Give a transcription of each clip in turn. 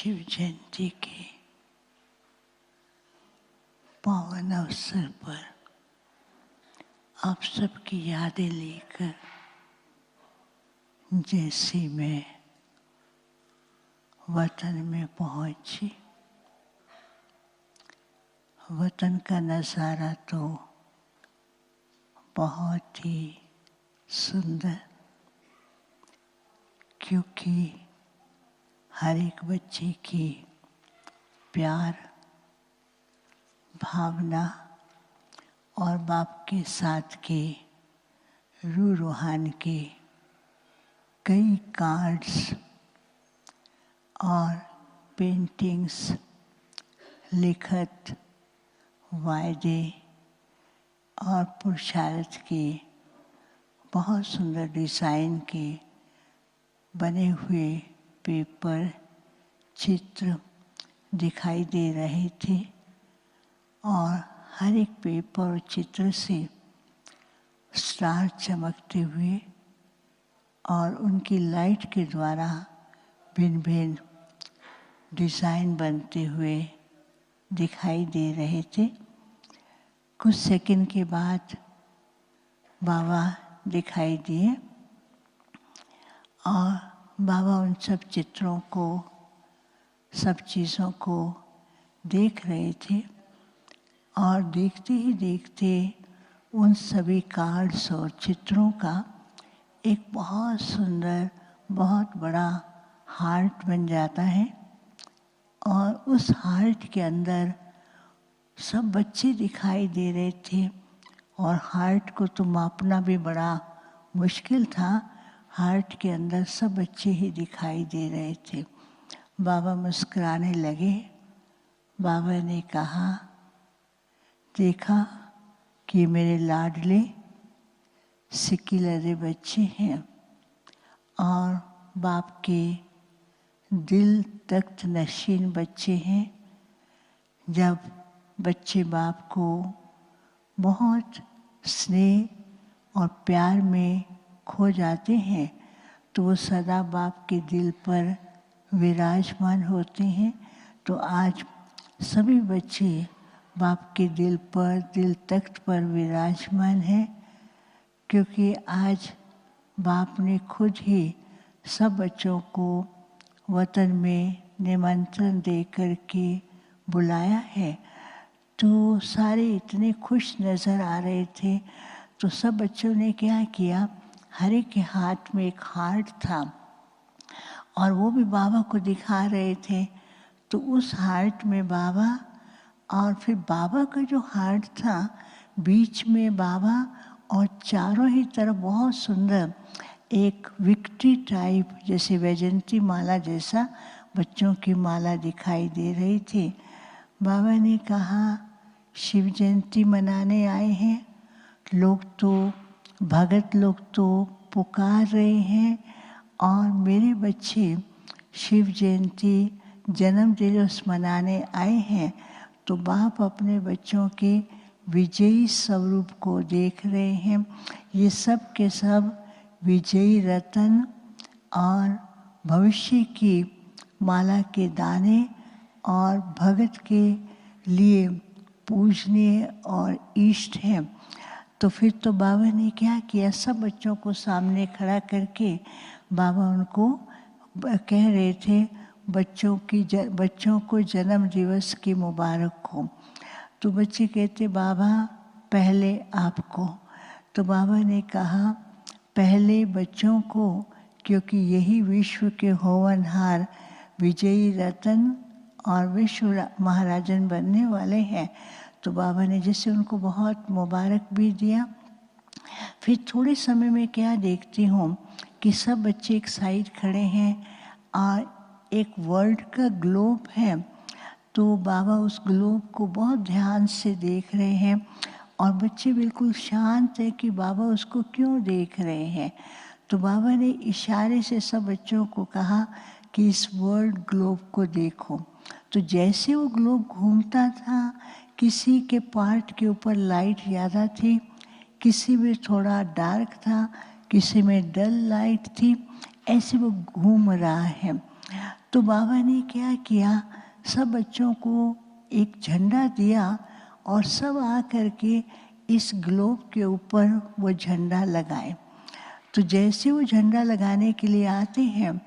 शिव जयंती के पावन अवसर पर आप सबकी यादें लेकर जैसे मैं वतन में पहुंची, वतन का नज़ारा तो बहुत ही सुंदर, क्योंकि हर एक बच्चे की प्यार, भावना और बाप के साथ के रूह रूहान के कई कार्ड्स और पेंटिंग्स, लिखत, वायदे और पुरुषार्थ के बहुत सुंदर डिज़ाइन के बने हुए पेपर, चित्र दिखाई दे रहे थे और हर एक पेपर और चित्र से स्टार चमकते हुए और उनकी लाइट के द्वारा भिन्न भिन्न डिज़ाइन बनते हुए दिखाई दे रहे थे। कुछ सेकंड के बाद बाबा दिखाई दिए और बाबा उन सब चित्रों को, सब चीज़ों को देख रहे थे और देखते ही देखते उन सभी कार्ड्स और चित्रों का एक बहुत सुंदर, बहुत बड़ा हार्ट बन जाता है और उस हार्ट के अंदर सब बच्चे दिखाई दे रहे थे और हार्ट को तो मापना भी बड़ा मुश्किल था। हार्ट के अंदर सब बच्चे ही दिखाई दे रहे थे। बाबा मुस्कुराने लगे। बाबा ने कहा, देखा कि मेरे लाडले सिकिलरे बच्चे हैं और बाप के दिल तख्त नशीन बच्चे हैं। जब बच्चे बाप को बहुत स्नेह और प्यार में खो जाते हैं तो वो सदा बाप के दिल पर विराजमान होते हैं। तो आज सभी बच्चे बाप के दिल पर, दिल तख्त पर विराजमान हैं, क्योंकि आज बाप ने खुद ही सब बच्चों को वतन में निमंत्रण दे कर के बुलाया है। तो सारे इतने खुश नज़र आ रहे थे। तो सब बच्चों ने क्या किया, हर एक के हाथ में एक हार्ट था और वो भी बाबा को दिखा रहे थे। तो उस हार्ट में बाबा और फिर बाबा का जो हार्ट था, बीच में बाबा और चारों ही तरफ बहुत सुंदर एक विक्ट्री टाइप, जैसे वैजयंती माला जैसा बच्चों की माला दिखाई दे रही थी। बाबा ने कहा, शिव जयंती मनाने आए हैं लोग, तो भगत लोग तो पुकार रहे हैं और मेरे बच्चे शिव जयंती जन्म दिवस मनाने आए हैं। तो बाप अपने बच्चों के विजयी स्वरूप को देख रहे हैं। ये सब के सब विजयी रतन और भविष्य की माला के दाने और भगत के लिए पूजनीय और इष्ट हैं। तो फिर तो बाबा ने क्या किया, सब बच्चों को सामने खड़ा करके बाबा उनको कह रहे थे, बच्चों को जन्म दिवस की मुबारक हो। तो बच्चे कहते, बाबा पहले आपको। तो बाबा ने कहा, पहले बच्चों को, क्योंकि यही विश्व के होवनहार, विजयी रतन और विश्व महाराजन बनने वाले हैं। तो बाबा ने जैसे उनको बहुत मुबारक भी दिया। फिर थोड़े समय में क्या देखती हूँ कि सब बच्चे एक साइड खड़े हैं और एक वर्ल्ड का ग्लोब है। तो बाबा उस ग्लोब को बहुत ध्यान से देख रहे हैं और बच्चे बिल्कुल शांत है कि बाबा उसको क्यों देख रहे हैं। तो बाबा ने इशारे से सब बच्चों को कहा कि इस वर्ल्ड ग्लोब को देखो। तो जैसे वो ग्लोब घूमता था, किसी के पार्ट के ऊपर लाइट ज़्यादा थी, किसी में थोड़ा डार्क था, किसी में डल लाइट थी, ऐसे वो घूम रहा है। तो बाबा ने क्या किया, सब बच्चों को एक झंडा दिया और सब आकर के इस ग्लोब के ऊपर वो झंडा लगाए। तो जैसे वो झंडा लगाने के लिए आते हैं,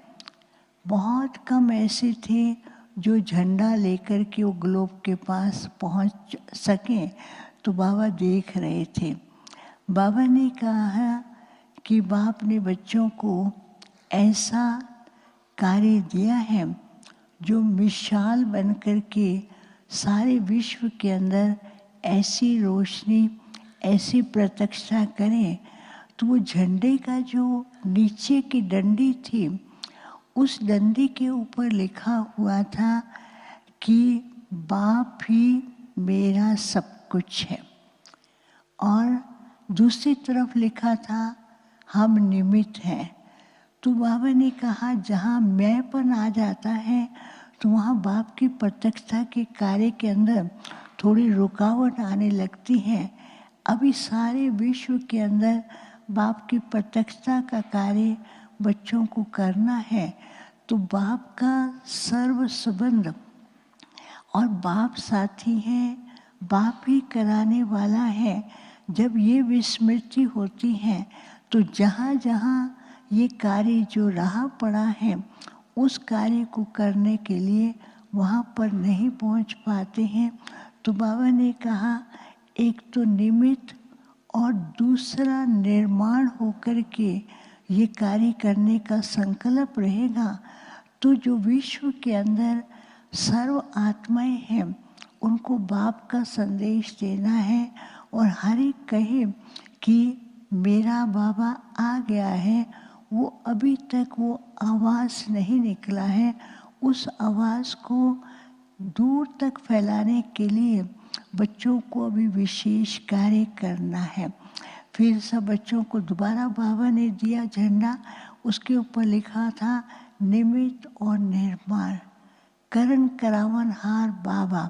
बहुत कम ऐसे थे जो झंडा लेकर के वो ग्लोब के पास पहुंच सकें। तो बाबा देख रहे थे। बाबा ने कहा कि बाप ने बच्चों को ऐसा कार्य दिया है जो मिसाल बनकर के सारे विश्व के अंदर ऐसी रोशनी, ऐसी प्रत्यक्षता करें। तो वो झंडे का जो नीचे की डंडी थी, उस डंडी के ऊपर लिखा हुआ था कि बाप ही मेरा सब कुछ है, और दूसरी तरफ लिखा था हम निमित्त हैं। तो बाबा ने कहा जहाँ मैंपन आ जाता है तो वहाँ बाप की प्रत्यक्षता के कार्य के अंदर थोड़ी रुकावट आने लगती है। अभी सारे विश्व के अंदर बाप की प्रत्यक्षता का कार्य बच्चों को करना है। तो बाप का सर्व संबंध और बाप साथी है, बाप ही कराने वाला है। जब ये विस्मृति होती है तो जहाँ जहाँ ये कार्य जो रहा पड़ा है, उस कार्य को करने के लिए वहाँ पर नहीं पहुँच पाते हैं। तो बाबा ने कहा एक तो निमित्त और दूसरा निर्माण होकर के ये कार्य करने का संकल्प रहेगा, तो जो विश्व के अंदर सर्व आत्माएं हैं उनको बाप का संदेश देना है। और हर एक कहे कि मेरा बाबा आ गया है, वो अभी तक वो आवाज़ नहीं निकला है, उस आवाज़ को दूर तक फैलाने के लिए बच्चों को अभी विशेष कार्य करना है। फिर सब बच्चों को दोबारा बाबा ने दिया झंडा, उसके ऊपर लिखा था निमित्त और निर्माण, करण करावन हार बाबा।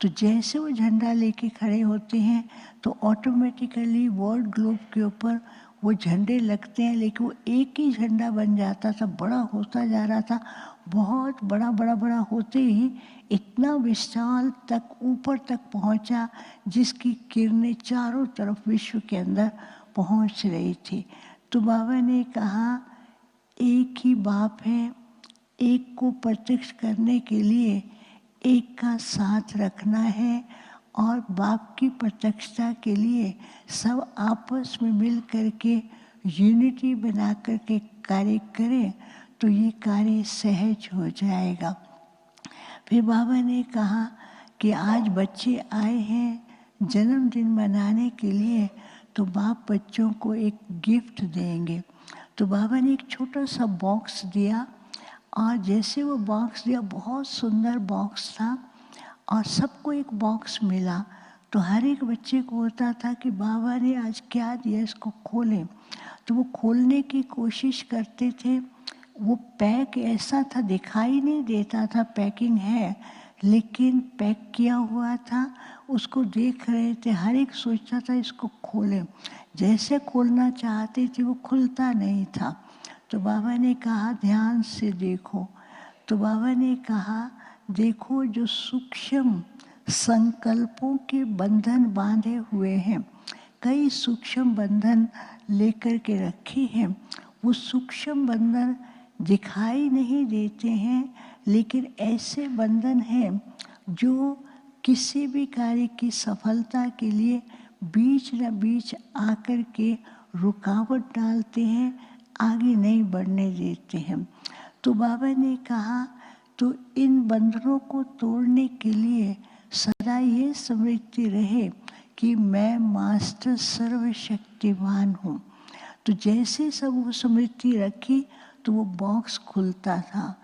तो जैसे वो झंडा लेके खड़े होते हैं तो ऑटोमेटिकली वर्ल्ड ग्लोब के ऊपर वो झंडे लगते हैं, लेकिन वो एक ही झंडा बन जाता था, बड़ा होता जा रहा था। बहुत बड़ा बड़ा बड़ा होते ही इतना विशाल तक ऊपर तक पहुंचा जिसकी किरणें चारों तरफ विश्व के अंदर पहुंच रही थी। तो बाबा ने कहा एक ही बाप है, एक को प्रत्यक्ष करने के लिए एक का साथ रखना है, और बाप की प्रत्यक्षता के लिए सब आपस में मिल करके यूनिटी बना करके कार्य करें तो ये कार्य सहज हो जाएगा। फिर बाबा ने कहा कि आज बच्चे आए हैं जन्मदिन मनाने के लिए, तो बाप बच्चों को एक गिफ्ट देंगे। तो बाबा ने एक छोटा सा बॉक्स दिया, और जैसे वो बॉक्स दिया, बहुत सुंदर बॉक्स था और सबको एक बॉक्स मिला। तो हर एक बच्चे को होता था कि बाबा ने आज क्या दिया, इसको खोलें। तो वो खोलने की कोशिश करते थे। वो पैक ऐसा था, दिखाई नहीं देता था पैकिंग है, लेकिन पैक किया हुआ था। उसको देख रहे थे, हर एक सोचता था इसको खोलें। जैसे खोलना चाहते थे वो खुलता नहीं था। तो बाबा ने कहा ध्यान से देखो। तो बाबा ने कहा देखो जो सूक्ष्म संकल्पों के बंधन बांधे हुए हैं, कई सूक्ष्म बंधन लेकर के रखे हैं। वो सूक्ष्म बंधन दिखाई नहीं देते हैं, लेकिन ऐसे बंधन हैं जो किसी भी कार्य की सफलता के लिए बीच न बीच आकर के रुकावट डालते हैं, आगे नहीं बढ़ने देते हैं। तो बाबा ने कहा तो इन बंधनों को तोड़ने के लिए सदा ये स्मृति रहे कि मैं मास्टर सर्वशक्तिवान हूँ। तो जैसे सब वो स्मृति रखी तो वो बॉक्स खुलता था,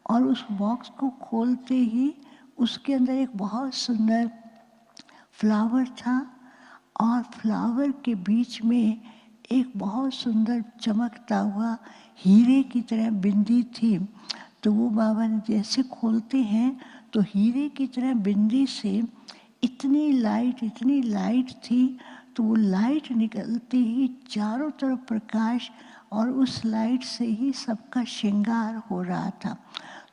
और उस बॉक्स को खोलते ही उसके अंदर एक बहुत सुंदर फ्लावर था, और फ्लावर के बीच में एक बहुत सुंदर चमकता हुआ हीरे की तरह बिंदी थी। तो वो बाबा ने जैसे खोलते हैं तो हीरे की तरह बिंदी से इतनी लाइट थी। तो वो लाइट निकलते ही चारों तरफ प्रकाश, और उस लाइट से ही सबका श्रृंगार हो रहा था।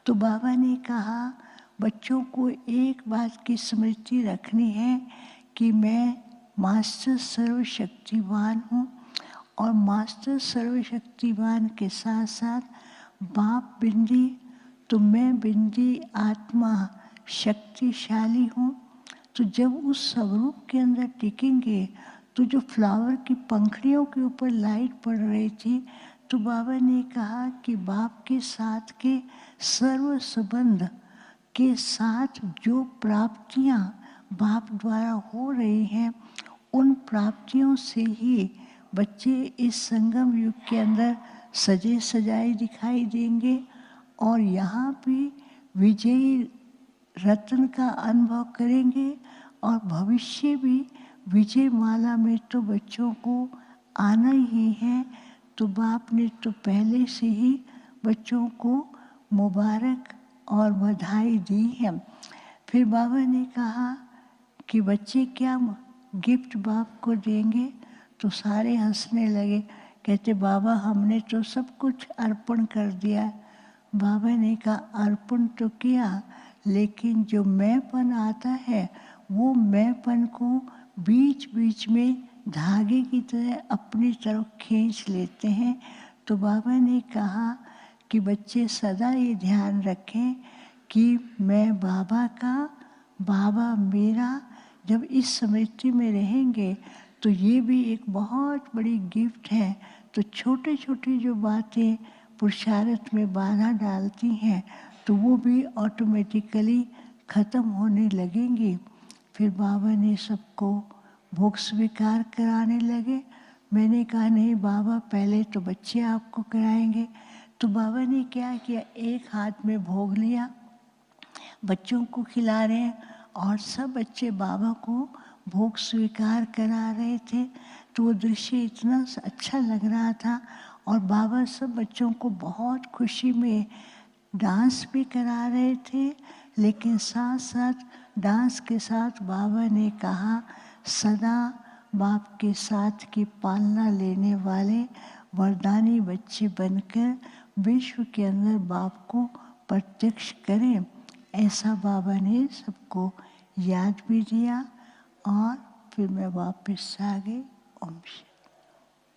तो बाबा ने कहा बच्चों को एक बात की स्मृति रखनी है कि मैं मास्टर सर्वशक्तिवान हूँ, और मास्टर सर्वशक्तिवान के साथ साथ बाप बिंदी, तो मैं बिंदी आत्मा शक्तिशाली हूँ। तो जब उस स्वरूप के अंदर टिकेंगे तो जो फ्लावर की पंखड़ियों के ऊपर लाइट पड़ रही थी, तो बाबा ने कहा कि बाप के साथ के सर्व संबंध के साथ जो प्राप्तियाँ बाप द्वारा हो रही हैं, उन प्राप्तियों से ही बच्चे इस संगम युग के अंदर सजे सजाए दिखाई देंगे, और यहाँ भी विजयी रत्न का अनुभव करेंगे, और भविष्य भी विजय माला में तो बच्चों को आना ही है। तो बाप ने तो पहले से ही बच्चों को मुबारक और बधाई दी है। फिर बाबा ने कहा कि बच्चे क्या गिफ्ट बाप को देंगे, तो सारे हंसने लगे, कहते बाबा हमने तो सब कुछ अर्पण कर दिया। बाबा ने कहा अर्पण तो किया, लेकिन जो मैंपन आता है वो मैंपन को बीच बीच में धागे की तरह अपनी तरफ खींच लेते हैं। तो बाबा ने कहा कि बच्चे सदा ये ध्यान रखें कि मैं बाबा का, बाबा मेरा। जब इस स्मृति में रहेंगे तो ये भी एक बहुत बड़ी गिफ्ट है। तो छोटे छोटे जो बातें पुरुषार्थ में बाधा डालती हैं तो वो भी ऑटोमेटिकली ख़त्म होने लगेंगी। फिर बाबा ने सबको भोग स्वीकार कराने लगे। मैंने कहा नहीं बाबा, पहले तो बच्चे आपको कराएंगे। तो बाबा ने क्या किया, एक हाथ में भोग लिया, बच्चों को खिला रहे हैं, और सब बच्चे बाबा को भोग स्वीकार करा रहे थे। तो वो दृश्य इतना अच्छा लग रहा था, और बाबा सब बच्चों को बहुत खुशी में डांस भी करा रहे थे। लेकिन साथ साथ डांस के साथ बाबा ने कहा सदा बाप के साथ की पालना लेने वाले वरदानी बच्चे बनकर विश्व के अंदर बाप को प्रत्यक्ष करें। ऐसा बाबा ने सबको याद भी दिया, और फिर मैं वापस आ गई। ओम शांति।